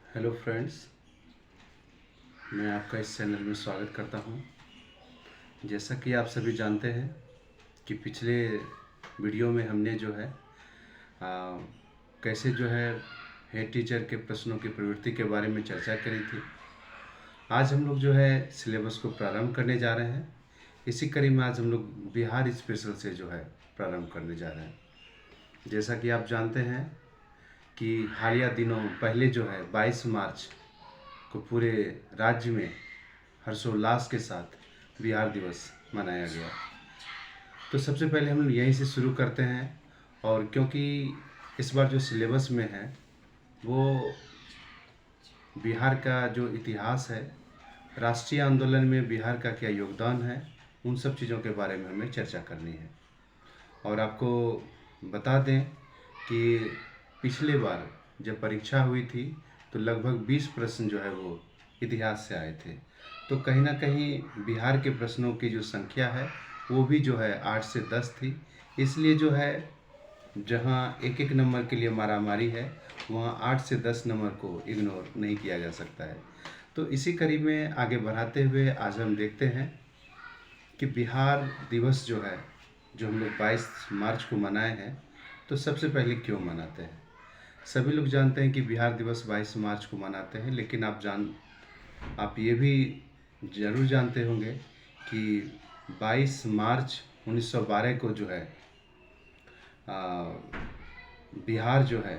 Hello friends, मैं आपका इस चैनल में स्वागत करता हूं। जैसा कि आप सभी जानते हैं कि पिछले वीडियो में हमने जो है कैसे जो है हेड टीचर के प्रश्नों की प्रवृत्ति के बारे में चर्चा करी थी। आज हम लोग जो है सिलेबस को प्रारंभ करने जा रहे हैं। इसी कड़ी में आज हम लोग बिहार स्पेशल से जो है प्रारंभ करने जा रहे हैं। जैसा कि आप जानते हैं कि हालिया दिनों पहले जो है 22 मार्च को पूरे राज्य में हर्षोल्लास के साथ बिहार दिवस मनाया गया। तो सबसे पहले हम यहीं से शुरू करते हैं। और क्योंकि इस बार जो सिलेबस में है वो बिहार का जो इतिहास है, राष्ट्रीय आंदोलन में बिहार का क्या योगदान है, उन सब चीज़ों के बारे में हमें चर्चा करनी है। और आपको बता दें कि पिछले बार जब परीक्षा हुई थी तो लगभग 20 प्रश्न जो है वो इतिहास से आए थे। तो कहीं ना कहीं बिहार के प्रश्नों की जो संख्या है वो भी जो है 8 से 10 थी। इसलिए जो है जहाँ एक एक नंबर के लिए मारामारी है, वहाँ 8 से 10 नंबर को इग्नोर नहीं किया जा सकता है। तो इसी कड़ी में आगे बढ़ाते हुए आज हम देखते हैं कि बिहार दिवस जो है, जो हम लोग 22 मार्च को मनाए हैं, तो सबसे पहले क्यों मनाते हैं। सभी लोग जानते हैं कि बिहार दिवस 22 मार्च को मनाते हैं, लेकिन आप ये भी ज़रूर जानते होंगे कि 22 मार्च 1912 को जो है बिहार जो है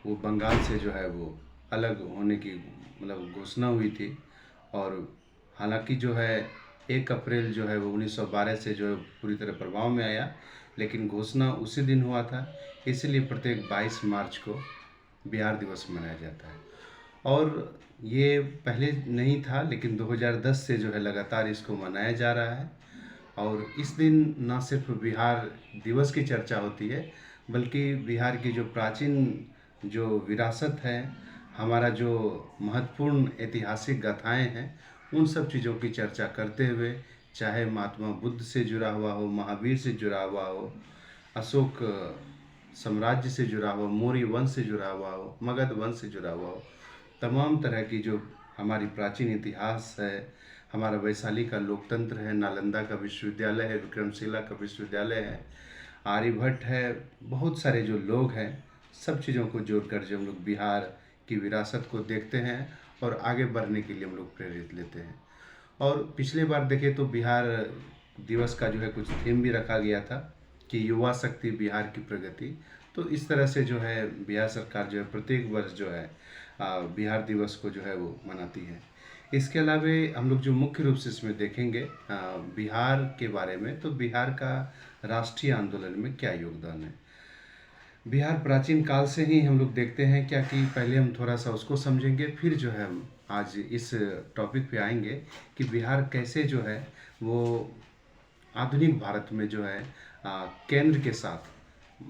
वो बंगाल से जो है वो अलग होने की मतलब घोषणा हुई थी। और हालांकि जो है 1 अप्रैल जो है वो 1912 से जो है पूरी तरह प्रभाव में आया, लेकिन घोषणा उसी दिन हुआ था। इसलिए प्रत्येक 22 मार्च को बिहार दिवस मनाया जाता है। और ये पहले नहीं था, लेकिन 2010 से जो है लगातार इसको मनाया जा रहा है। और इस दिन न सिर्फ बिहार दिवस की चर्चा होती है, बल्कि बिहार की जो प्राचीन जो विरासत है, हमारा जो महत्वपूर्ण ऐतिहासिक गाथाएं हैं, उन सब चीज़ों की चर्चा करते हुए, चाहे महात्मा बुद्ध से जुड़ा हुआ हो, महावीर से जुड़ा हुआ हो, अशोक साम्राज्य से जुड़ा हुआ, मौर्य वंश से जुड़ा हुआ हो, मगध वंश से जुड़ा हुआ हो, तमाम तरह की जो हमारी प्राचीन इतिहास है, हमारा वैशाली का लोकतंत्र है, नालंदा का विश्वविद्यालय है, विक्रमशिला का विश्वविद्यालय है, आर्यभट्ट है, बहुत सारे जो लोग हैं, सब चीज़ों को जोड़कर जो हम लोग बिहार की विरासत को देखते हैं और आगे बढ़ने के लिए हम लोग प्रेरित लेते हैं। और पिछले बार देखें तो बिहार दिवस का जो है कुछ थीम भी रखा गया था कि युवा शक्ति बिहार की प्रगति। तो इस तरह से जो है बिहार सरकार जो है प्रत्येक वर्ष जो है बिहार दिवस को जो है वो मनाती है। इसके अलावा हम लोग जो मुख्य रूप से इसमें देखेंगे बिहार के बारे में, तो बिहार का राष्ट्रीय आंदोलन में क्या योगदान है। बिहार प्राचीन काल से ही हम लोग देखते हैं क्या कि पहले हम थोड़ा सा उसको समझेंगे, फिर जो है हम आज इस टॉपिक पे आएंगे कि बिहार कैसे जो है वो आधुनिक भारत में जो है केंद्र के साथ,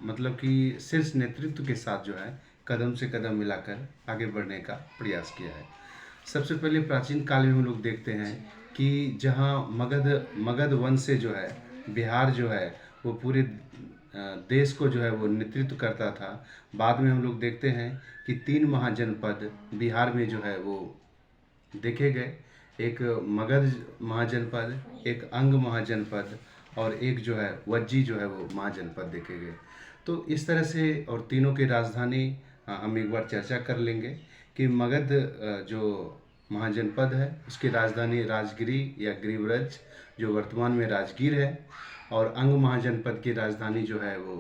मतलब कि शीर्ष नेतृत्व के साथ जो है कदम से कदम मिलाकर आगे बढ़ने का प्रयास किया है। सबसे पहले प्राचीन काल में हम लोग देखते हैं कि जहाँ मगध वंश से जो है बिहार जो है वो पूरे देश को जो है वो नेतृत्व करता था। बाद में हम लोग देखते हैं कि 3 महाजनपद बिहार में जो है वो देखे गए, एक मगध महाजनपद, एक अंग महाजनपद और एक जो है वज्जी जो है वो महाजनपद देखे गए। तो इस तरह से, और तीनों की राजधानी हम एक बार चर्चा कर लेंगे कि मगध जो महाजनपद है उसकी राजधानी राजगिरी या गिरिव्रज जो वर्तमान में राजगीर है, और अंग महाजनपद की राजधानी जो है वो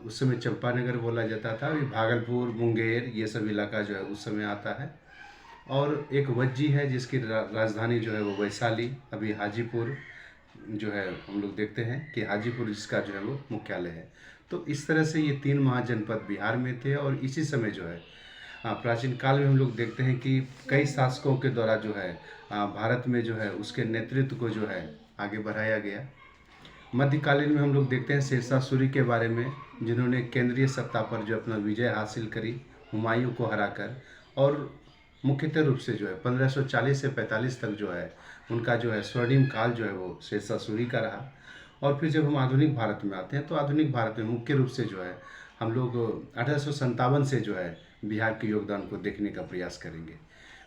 उस समय चंपानगर बोला जाता था, अभी भागलपुर मुंगेर ये सब इलाका जो है उस समय आता है। और एक वज्जी है जिसकी राजधानी जो है वो वैशाली, अभी हाजीपुर जो है हम लोग देखते हैं कि हाजीपुर जिसका जो है वो मुख्यालय है। तो इस तरह से ये 3 महाजनपद बिहार में थे। और इसी समय जो है प्राचीन काल में हम लोग देखते हैं कि कई शासकों के द्वारा जो है भारत में जो है उसके नेतृत्व को जो है आगे बढ़ाया गया। मध्यकालीन में हम लोग देखते हैं शेरशाह सूरी के बारे में, जिन्होंने केंद्रीय सत्ता पर जो अपना विजय हासिल करी हुमायूं को हराकर। और मुख्यतः रूप से जो है 1540 से 45 तक जो है उनका जो है स्वर्णिम काल जो है वो शेरशाह सूरी का रहा। और फिर जब हम आधुनिक भारत में आते हैं तो आधुनिक भारत में मुख्य रूप से जो है हम लोग 1857 से जो है बिहार के योगदान को देखने का प्रयास करेंगे।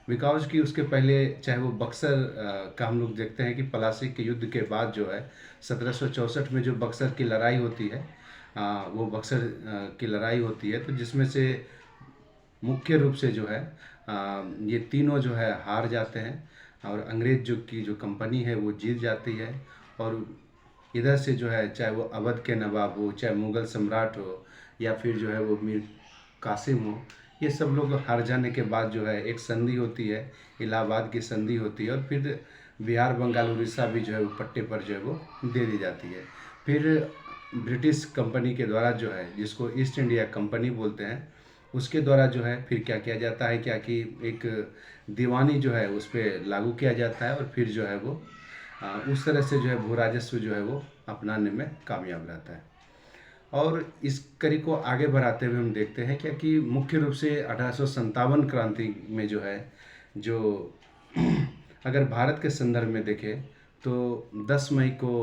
बिकॉज कि उसके पहले चाहे वो बक्सर का हम लोग देखते हैं कि प्लासी के युद्ध के बाद जो है 1764 में जो बक्सर की लड़ाई होती है, वो बक्सर की लड़ाई होती है, तो जिसमें से मुख्य रूप से जो है ये तीनों जो है हार जाते हैं और अंग्रेज जो कंपनी है वो जीत जाती है। और इधर से जो है चाहे वो अवध के नवाब हो, चाहे मुग़ल सम्राट हो, या फिर जो है वो मीर कासिम हो, ये सब लोग हार जाने के बाद जो है एक संधि होती है, इलाहाबाद की संधि होती है, और फिर बिहार, बंगाल, उड़ीसा भी जो है वो पट्टे पर जो है वो दे दी जाती है। फिर ब्रिटिश कंपनी के द्वारा जो है, जिसको ईस्ट इंडिया कंपनी बोलते हैं, उसके द्वारा जो है फिर क्या किया जाता है, क्या कि एक दीवानी जो है उस पर लागू किया जाता है, और फिर जो है वो उस तरह से जो है भू राजस्व जो है वो अपनाने में कामयाब रहता है। और इस कड़ी को आगे बढ़ाते हुए हम देखते हैं क्या कि मुख्य रूप से 1857 क्रांति में जो है, जो अगर भारत के संदर्भ में देखें तो 10 मई को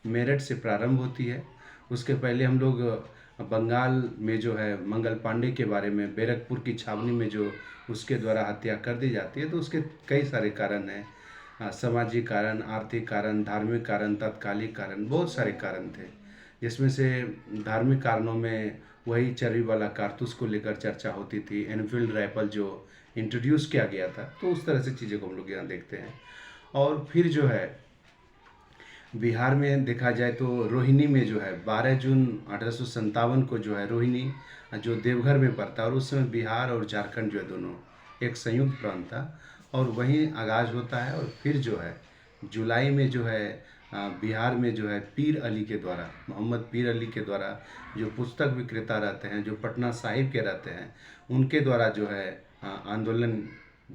मेरठ से प्रारंभ होती है। उसके पहले हम लोग बंगाल में जो है मंगल पांडे के बारे में, बैरकपुर की छावनी में जो उसके द्वारा हत्या कर दी जाती है, तो उसके कई सारे कारण हैं, सामाजिक कारण, आर्थिक कारण, धार्मिक कारण, तात्कालिक कारण, बहुत सारे कारण थे। जिसमें से धार्मिक कारणों में वही चर्बी वाला कारतूस को लेकर चर्चा होती थी, एनफील्ड राइफल जो इंट्रोड्यूस किया गया था, तो उस तरह से चीज़ें को हम लोग यहाँ देखते हैं। और फिर जो है बिहार में देखा जाए तो रोहिणी में जो है 12 जून 1857 को जो है रोहिणी जो देवघर में पड़ता है, और उस समय बिहार और झारखंड जो है दोनों एक संयुक्त प्रांत था, और वहीं आगाज़ होता है। और फिर जो है जुलाई में जो है बिहार में जो है पीर अली के द्वारा, मोहम्मद पीर अली के द्वारा, जो पुस्तक विक्रेता रहते हैं, जो पटना साहिब के रहते हैं, उनके द्वारा जो है आंदोलन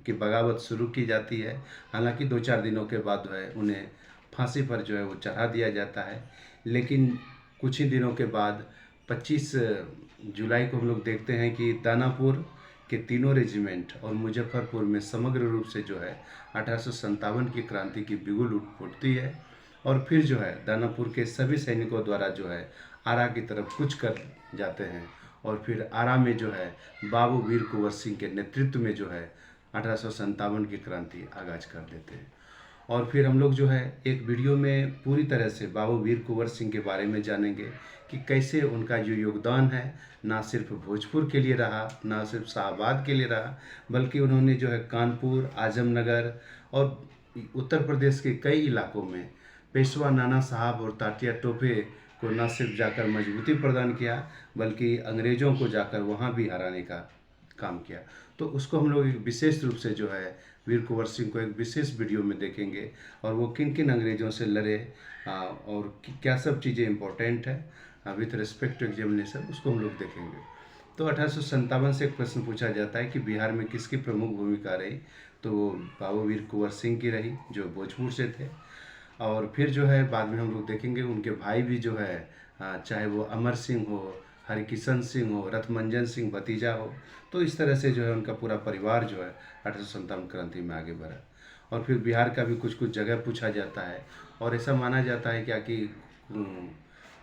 की बगावत शुरू की जाती है। हालांकि 2-4 दिनों के बाद जो है उन्हें फांसी पर जो है वो चढ़ा दिया जाता है। लेकिन कुछ ही दिनों के बाद 25 जुलाई को हम लोग देखते हैं कि दानापुर के तीनों रेजिमेंट और मुजफ्फरपुर में समग्र रूप से जो है 1857 की क्रांति की बिगुल उठ फूटती है। और फिर जो है दानापुर के सभी सैनिकों द्वारा जो है आरा की तरफ कूच कर जाते हैं, और फिर आरा में जो है बाबू वीर कुंवर सिंह के नेतृत्व में जो है 1857 की क्रांति आगाज कर देते हैं। और फिर हम लोग जो है एक वीडियो में पूरी तरह से बाबू वीर कुंवर सिंह के बारे में जानेंगे कि कैसे उनका जो योगदान है ना सिर्फ भोजपुर के लिए रहा, ना सिर्फ शाहाबाद के लिए रहा, बल्कि उन्होंने जो है कानपुर, आजमनगर और उत्तर प्रदेश के कई इलाकों में पेशवा नाना साहब और तात्या टोपे को न सिर्फ जाकर मजबूती प्रदान किया, बल्कि अंग्रेज़ों को जाकर वहाँ भी हराने का काम किया। तो उसको हम लोग एक विशेष रूप से जो है वीर कुंवर सिंह को एक विशेष वीडियो में देखेंगे, और वो किन किन अंग्रेज़ों से लड़े और क्या सब चीज़ें इम्पोर्टेंट है विथ रिस्पेक्ट टू एग्जामिनेशन, उसको हम लोग देखेंगे। तो 1857 से एक प्रश्न पूछा जाता है कि बिहार में किसकी प्रमुख भूमिका रही, तो वो बाबू वीर कुंवर सिंह की रही, जो भोजपुर से थे। और फिर जो है बाद में हम लोग देखेंगे उनके भाई भी जो है, चाहे वो अमर सिंह हो, हरिकिशन सिंह हो, रथमंजन सिंह भतीजा हो, तो इस तरह से जो है उनका पूरा परिवार जो है 1857 क्रांति में आगे बढ़ा। और फिर बिहार का भी कुछ कुछ जगह पूछा जाता है, और ऐसा माना जाता है क्या कि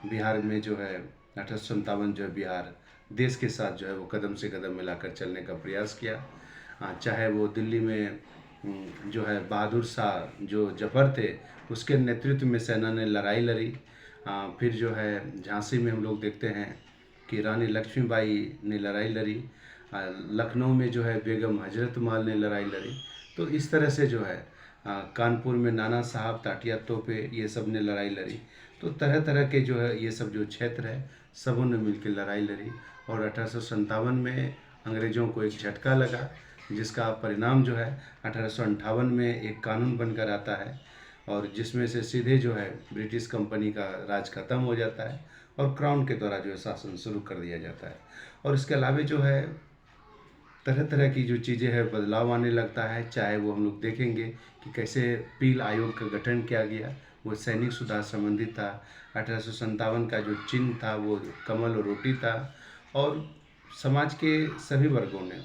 बिहार में जो है 1857 जो है बिहार देश के साथ जो है वो कदम से कदम मिलाकर चलने का प्रयास किया। चाहे वो दिल्ली में जो है बहादुर शाह जो जफर थे, उसके नेतृत्व में सेना ने लड़ाई लड़ी। फिर जो है झांसी में हम लोग देखते हैं कि रानी लक्ष्मीबाई ने लड़ाई लड़ी। लखनऊ में जो है बेगम हजरत महल ने लड़ाई लड़ी। तो इस तरह से जो है कानपुर में नाना साहब, तात्या टोपे, ये सब ने लड़ाई लड़ी। तो तरह तरह के जो है ये सब जो क्षेत्र है सबों ने मिलकर लड़ाई लड़ी, और 1857 में अंग्रेज़ों को एक झटका लगा, जिसका परिणाम जो है 1858 में एक कानून बनकर आता है, और जिसमें से सीधे जो है ब्रिटिश कंपनी का राज खत्म हो जाता है और क्राउन के द्वारा जो है शासन शुरू कर दिया जाता है। और इसके अलावा जो है तरह तरह की जो चीज़ें हैं बदलाव आने लगता है। चाहे वो हम लोग देखेंगे कि कैसे पील आयोग का गठन किया गया, वो सैनिक सुधार संबंधित था। 1857 का जो चिन्ह था वो कमल और रोटी था, और समाज के सभी वर्गों ने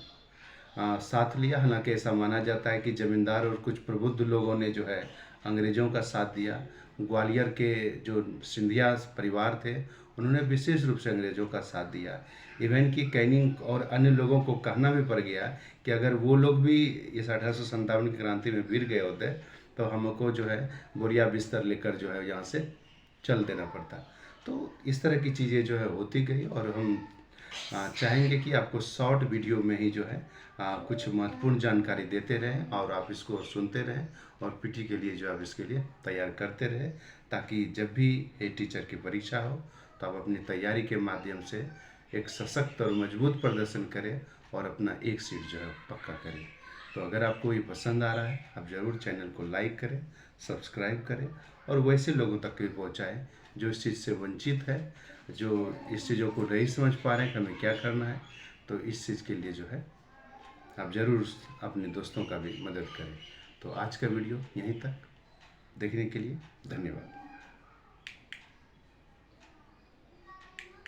साथ लिया। हालांकि ऐसा माना जाता है कि जमींदार और कुछ प्रबुद्ध लोगों ने जो है अंग्रेज़ों का साथ दिया। ग्वालियर के जो सिंधिया परिवार थे उन्होंने विशेष रूप से अंग्रेज़ों का साथ दिया। इवन कि कैनिंग और अन्य लोगों को कहना भी पड़ गया कि अगर वो लोग भी इस 1857 की क्रांति में वीर गए होते तो हमको जो है बोरिया बिस्तर लेकर जो है यहाँ से चल देना पड़ता। तो इस तरह की चीज़ें जो है होती गई, और हम चाहेंगे कि आपको शॉर्ट वीडियो में ही जो है कुछ महत्वपूर्ण जानकारी देते रहें, और आप इसको सुनते रहें और पीटी के लिए जो आप इसके लिए तैयार करते रहें, ताकि जब भी हेड टीचर की परीक्षा हो तो आप अपनी तैयारी के माध्यम से एक सशक्त और मजबूत प्रदर्शन करें और अपना एक सीट जो है पक्का करें। तो अगर आपको ये पसंद आ रहा है, आप ज़रूर चैनल को लाइक करें, सब्सक्राइब करें और वैसे लोगों तक भी पहुँचाएँ जो इस चीज़ से वंचित है, जो इस चीज़ों को नहीं समझ पा रहे हैं कि हमें क्या करना है। तो इस चीज़ के लिए जो है आप ज़रूर अपने दोस्तों का भी मदद करें। तो आज का वीडियो यहीं तक, देखने के लिए धन्यवाद।